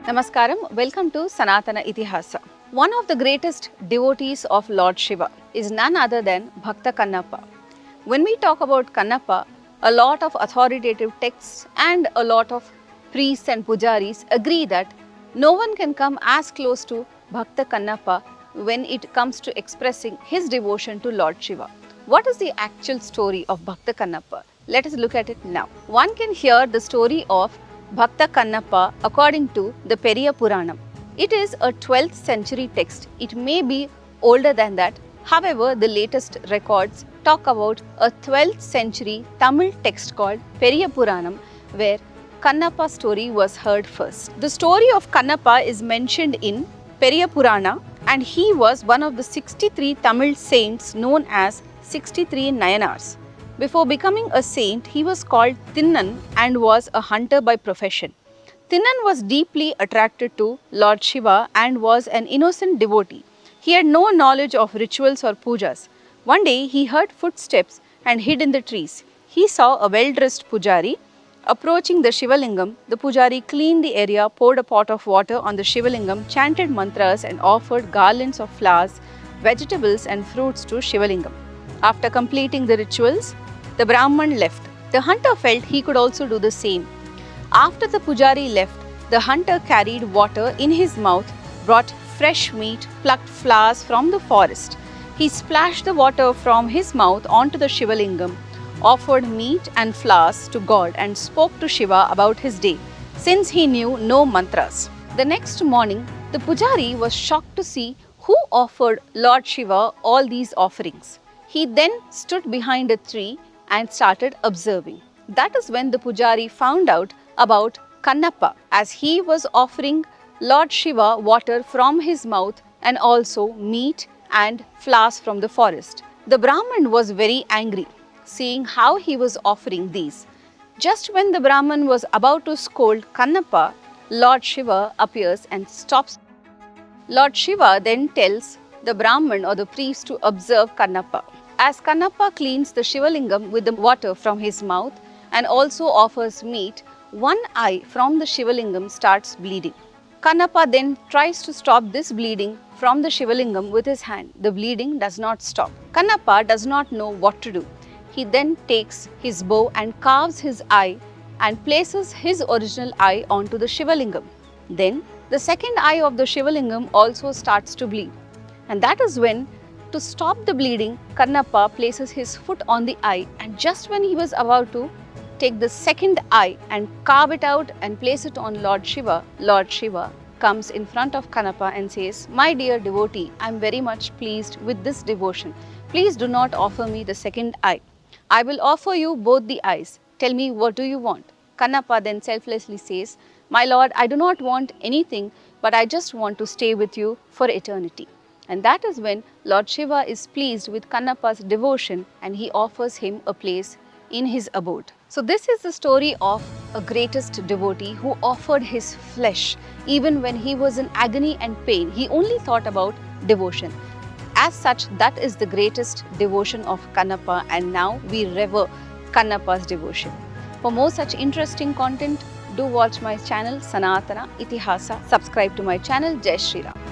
Namaskaram, welcome to Sanatana Itihasa. One of the greatest devotees of Lord Shiva is none other than Bhakata Kannappa. When we talk about Kanappa, a lot of authoritative texts and a lot of priests and pujaris agree that no one can come as close to Bhakata Kannappa when it comes to expressing his devotion to Lord Shiva. What is the actual story of Bhakata Kannappa? Let us look at it now. One can hear the story of Bhakata Kannappa according to the Periya Puranam. It is a 12th century text. It may be older than that. However, the latest records talk about a 12th century Tamil text called Periya Puranam, where Kannappa's story was heard first. The story of Kannappa is mentioned in Periya Purana, and he was one of the 63 Tamil saints known as 63 Nayanars. Before becoming a saint, he was called Tinnan and was a hunter by profession. Tinnan was deeply attracted to Lord Shiva and was an innocent devotee. He had no knowledge of rituals or pujas. One day, he heard footsteps and hid in the trees. He saw a well-dressed pujari approaching the Shivalingam. The pujari cleaned the area, poured a pot of water on the Shivalingam, chanted mantras and offered garlands of flowers, vegetables and fruits to Shivalingam. After completing the rituals, the Brahman left. The hunter felt he could also do the same. After the pujari left, the hunter carried water in his mouth, brought fresh meat, plucked flowers from the forest. He splashed the water from his mouth onto the Shivalingam, offered meat and flowers to God and spoke to Shiva about his day, since he knew no mantras. The next morning, the pujari was shocked to see who offered Lord Shiva all these offerings. He then stood behind a tree and started observing. That is when the pujari found out about Kanappa, as he was offering Lord Shiva water from his mouth and also meat and flowers from the forest. The Brahman was very angry, seeing how he was offering these. Just when the Brahman was about to scold Kanappa, Lord Shiva appears and stops. Lord Shiva then tells the Brahman or the priest to observe Kanappa. As Kanappa cleans the Shivalingam with the water from his mouth and also offers meat, one eye from the Shivalingam starts bleeding. Kanappa then tries to stop this bleeding from the Shivalingam with his hand. The bleeding does not stop. Kanappa does not know what to do. He then takes his bow and carves his eye and places his original eye onto the Shivalingam. Then the second eye of the Shivalingam also starts to bleed. And that is when, to stop the bleeding, Kanappa places his foot on the eye, and just when he was about to take the second eye and carve it out and place it on Lord Shiva comes in front of Kanappa and says, "My dear devotee, I am very much pleased with this devotion. Please do not offer me the second eye. I will offer you both the eyes. Tell me, what do you want?" Kanappa then selflessly says, "My lord, I do not want anything, but I just want to stay with you for eternity." And that is when Lord Shiva is pleased with Kannappa's devotion and he offers him a place in his abode. So this is the story of a greatest devotee who offered his flesh even when he was in agony and pain. He only thought about devotion. As such, that is the greatest devotion of Kanappa, and now we revere Kannappa's devotion. For more such interesting content, do watch my channel Sanatana Itihasa. Subscribe to my channel. Jai Shri Ram.